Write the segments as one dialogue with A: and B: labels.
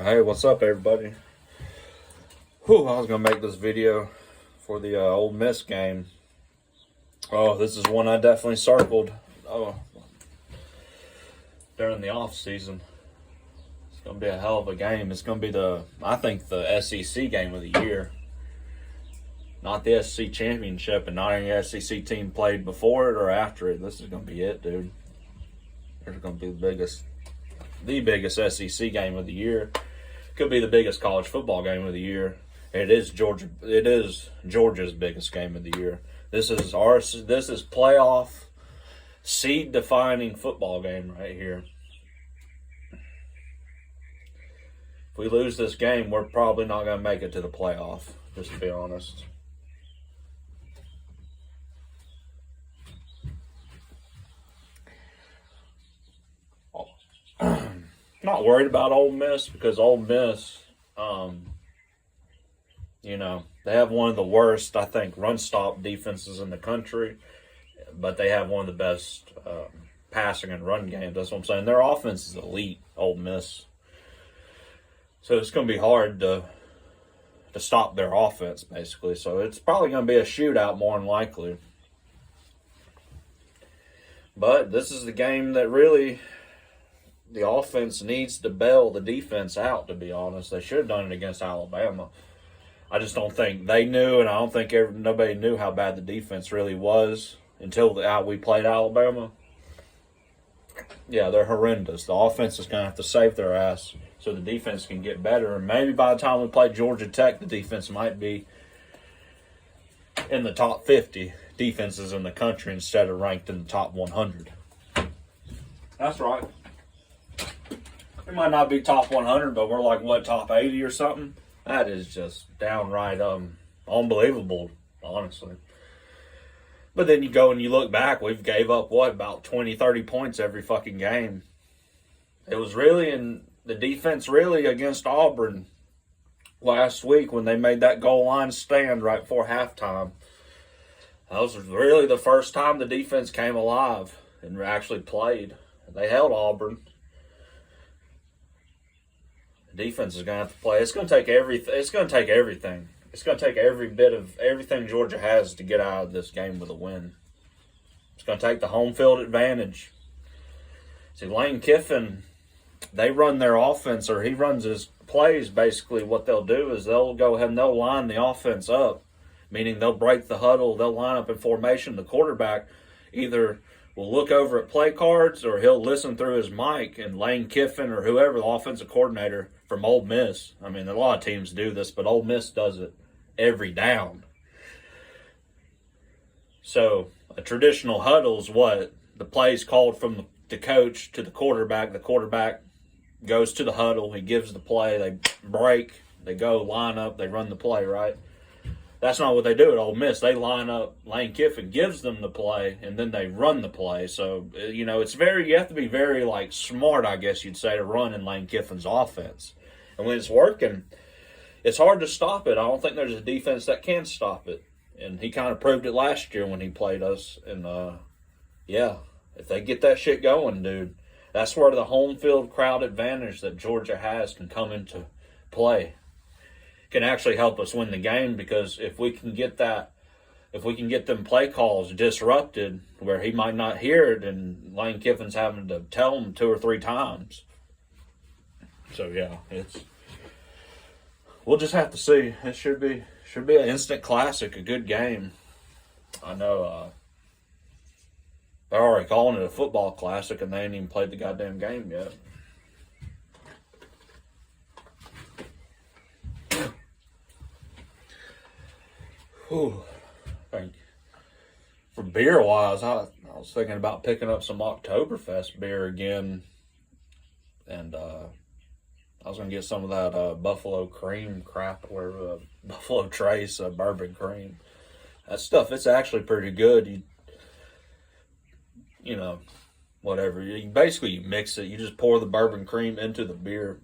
A: Hey, what's up, everybody? Whew, I was gonna make this video for the Ole Miss game. Oh, this is one I definitely circled during the off season. It's gonna be a hell of a game. It's gonna be I think the SEC game of the year, not the SEC championship, and not any SEC team played before it or after it. This is gonna be it, dude. It's gonna be the biggest SEC game of the year. Could be the biggest college football game of the year. It is Georgia's biggest game of the year. This is playoff seed defining football game right here. If we lose this game, we're probably not going to make it to the playoff, just to be honest. Not worried about Ole Miss because Ole Miss, they have one of the worst, I think, run stop defenses in the country, but they have one of the best passing and run games. That's what I'm saying. Their offense is elite, Ole Miss. So it's going to be hard to stop their offense, basically. So it's probably going to be a shootout more than likely. But this is the game that really the offense needs to bail the defense out, to be honest. They should have done it against Alabama. I just don't think they knew, and I don't think nobody knew how bad the defense really was until we played Alabama. Yeah, they're horrendous. The offense is going to have to save their ass so the defense can get better. And maybe by the time we play Georgia Tech, the defense might be in the top 50 defenses in the country instead of ranked in the top 100. That's right. We might not be top 100, but we're like, top 80 or something? That is just downright unbelievable, honestly. But then you go and you look back, we've gave up, about 20, 30 points every fucking game. It was really in the defense really against Auburn last week when they made that goal line stand right before halftime. That was really the first time the defense came alive and actually played. They held Auburn. Defense is going to have to play. It's going to take everything. It's going to take everything. It's going to take every bit of everything Georgia has to get out of this game with a win. It's going to take the home field advantage. See, Lane Kiffin, they run their offense, or he runs his plays. Basically, what they'll do is they'll go ahead and they'll line the offense up, meaning they'll break the huddle. They'll line up in formation. The quarterback either will look over at play cards or he'll listen through his mic, and Lane Kiffin or whoever, the offensive coordinator from Ole Miss, I mean, a lot of teams do this, but Ole Miss does it every down. So a traditional huddle is what? The play's called from the coach to the quarterback. The quarterback goes to the huddle. He gives the play. They break. They go line up. They run the play, right? That's not what they do at Ole Miss. They line up, Lane Kiffin gives them the play, and then they run the play. So, you have to be very, smart, I guess you'd say, to run in Lane Kiffin's offense. And when it's working, it's hard to stop it. I don't think there's a defense that can stop it. And he kind of proved it last year when he played us. And, if they get that shit going, dude, that's where the home field crowd advantage that Georgia has can come into play. Can actually help us win the game, because if we can get them play calls disrupted where he might not hear it and Lane Kiffin's having to tell him 2 or 3 times. So yeah, we'll just have to see. It should be an instant classic, a good game. I know they're already calling it a football classic and they ain't even played the goddamn game yet. For beer wise, I was thinking about picking up some Oktoberfest beer again, and I was gonna get some of that Buffalo cream crap, or Buffalo Trace bourbon cream. That stuff, it's actually pretty good. Whatever. You mix it. You just pour the bourbon cream into the beer.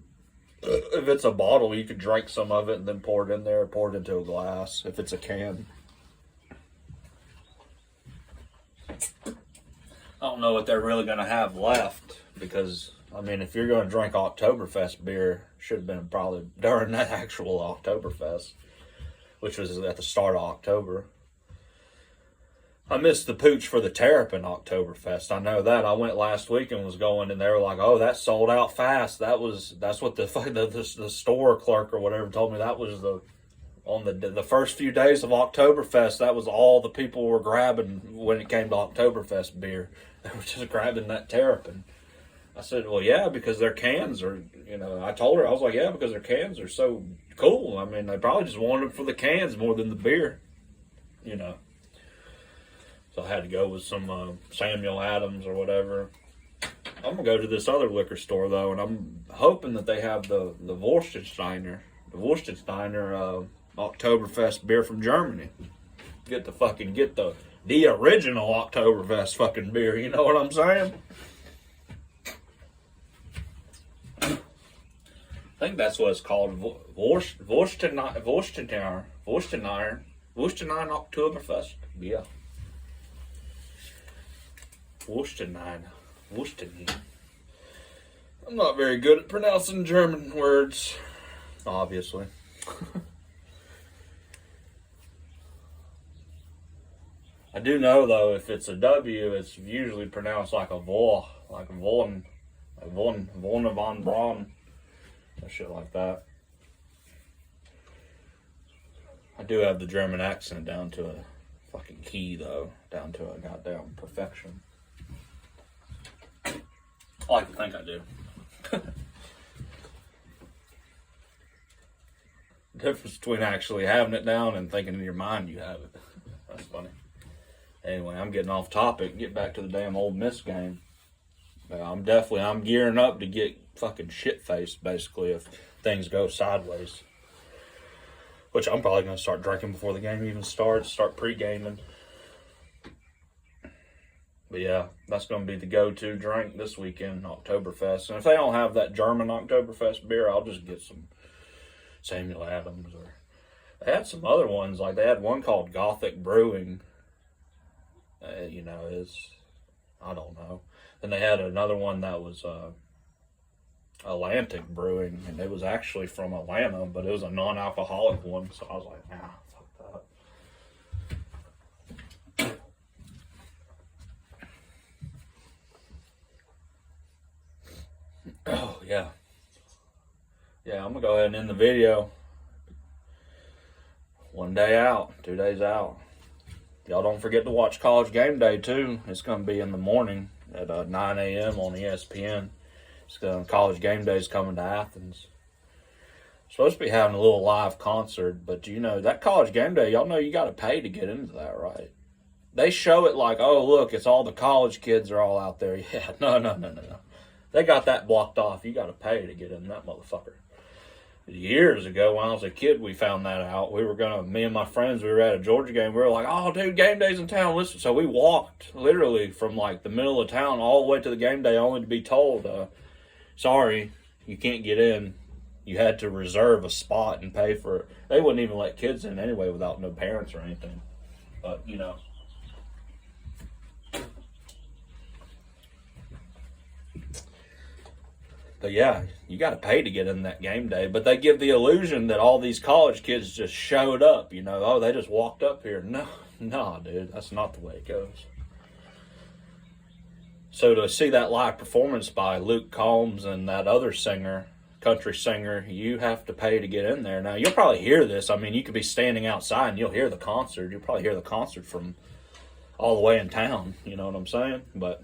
A: If it's a bottle, you could drink some of it and then pour it in there, pour it into a glass. If it's a can. I don't know what they're really going to have left, because I mean, if you're going to drink Oktoberfest beer, should have been probably during that actual Oktoberfest, which was at the start of October. I missed the pooch for the Terrapin Oktoberfest. I know that. I went last week and was going, and they were like, "Oh, that sold out fast." That's what the store clerk or whatever told me. That was on the first few days of Oktoberfest. That was all the people were grabbing when it came to Oktoberfest beer. They were just grabbing that Terrapin. I said, "Well, yeah, because their cans are, I told her, I was like, yeah, because their cans are so cool. I mean, they probably just wanted them for the cans more than the beer, So I had to go with some Samuel Adams or whatever. I'm going to go to this other liquor store, though, and I'm hoping that they have the Wurstensteiner Oktoberfest beer from Germany. Get the original Oktoberfest fucking beer, you know what I'm saying? I think that's what it's called, Wurstenein Oktoberfest beer. Wurstenein. I'm not very good at pronouncing German words, obviously. I do know, though, if it's a W, it's usually pronounced like a Vor, like Von von Braun, and shit like that. I do have the German accent down to a fucking key, though, down to a goddamn perfection. I like to think I do. The difference between actually having it down and thinking in your mind you have it. That's funny. Anyway, I'm getting off topic. Get back to the damn Ole Miss game. I'm gearing up to get fucking shit-faced, basically, if things go sideways. Which I'm probably going to start drinking before the game even starts, start pre-gaming. But yeah, that's going to be the go-to drink this weekend, Oktoberfest. And if they don't have that German Oktoberfest beer, I'll just get some Samuel Adams. Or they had some other ones, like they had one called Gothic Brewing. I don't know. Then they had another one that was Atlantic Brewing, and it was actually from Atlanta, but it was a non-alcoholic one. So I was like, nah, fuck that. Oh, yeah. Yeah, I'm going to go ahead and end the video. 1 day out, 2 days out. Y'all don't forget to watch College Game Day, too. It's going to be in the morning at 9 a.m. on ESPN. College Game Day is coming to Athens. Supposed to be having a little live concert, but that College Game Day, y'all know you got to pay to get into that, right? They show it like, oh, look, it's all the college kids are all out there. Yeah, no. They got that blocked off. You got to pay to get in that motherfucker. Years ago, when I was a kid, we found that out. Me and my friends, we were at a Georgia game. We were like, oh, dude, game day's in town. Listen. So we walked literally from like the middle of town all the way to the game day, only to be told, sorry, you can't get in. You had to reserve a spot and pay for it. They wouldn't even let kids in anyway without no parents or anything. But, But yeah, you got to pay to get in that game day. But they give the illusion that all these college kids just showed up. Oh, they just walked up here. No, dude, that's not the way it goes. So to see that live performance by Luke Combs and that other singer, country singer, you have to pay to get in there. Now, you'll probably hear this. I mean, you could be standing outside and you'll hear the concert. You'll probably hear the concert from all the way in town. You know what I'm saying? But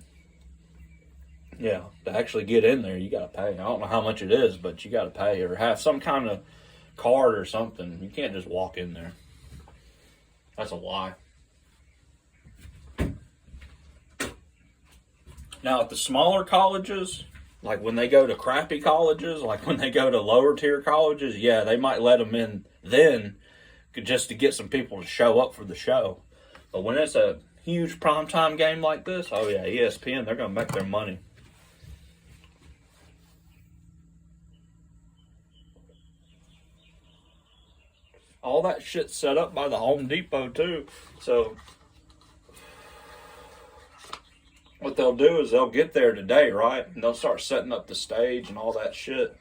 A: yeah, to actually get in there, you got to pay. I don't know how much it is, but you got to pay or have some kind of card or something. You can't just walk in there. That's a lie. Now, at the smaller colleges, like when they go to crappy colleges, like when they go to lower tier colleges, yeah, they might let them in then just to get some people to show up for the show. But when it's a huge primetime game like this, oh yeah, ESPN, they're going to make their money. All that shit's set up by the Home Depot, too. So, what they'll do is they'll get there today, right? And they'll start setting up the stage and all that shit.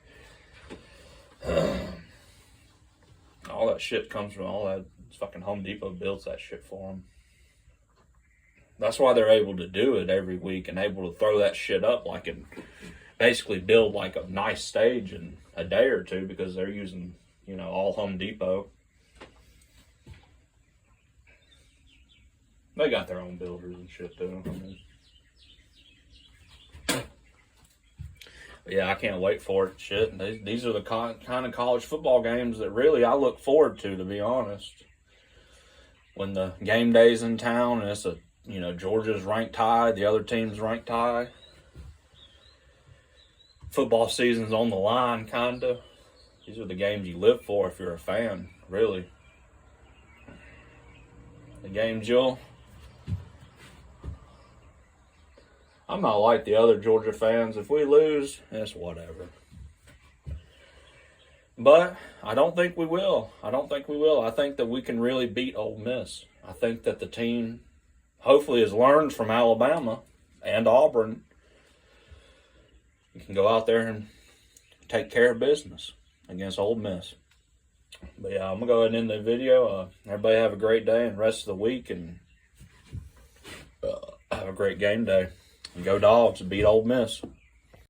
A: All that shit comes from all that. Fucking Home Depot builds that shit for them. That's why they're able to do it every week and able to throw that shit up like and basically build like a nice stage in a day or two because they're using, you know, all Home Depot. They got their own builders and shit too. I mean, yeah, I can't wait for it. Shit, these are the kind of college football games that really I look forward to be honest. When the game day's in town and it's a, you know, Georgia's ranked high, the other team's ranked high. Football season's on the line, kinda. These are the games you live for if you're a fan, really. The games I'm not like the other Georgia fans. If we lose, it's whatever. But I don't think we will. I think that we can really beat Ole Miss. I think that the team hopefully has learned from Alabama and Auburn. You can go out there and take care of business against Ole Miss. But yeah, I'm going to go ahead and end the video. Everybody have a great day and rest of the week. And have a great game day. And go Dogs and beat Ole Miss.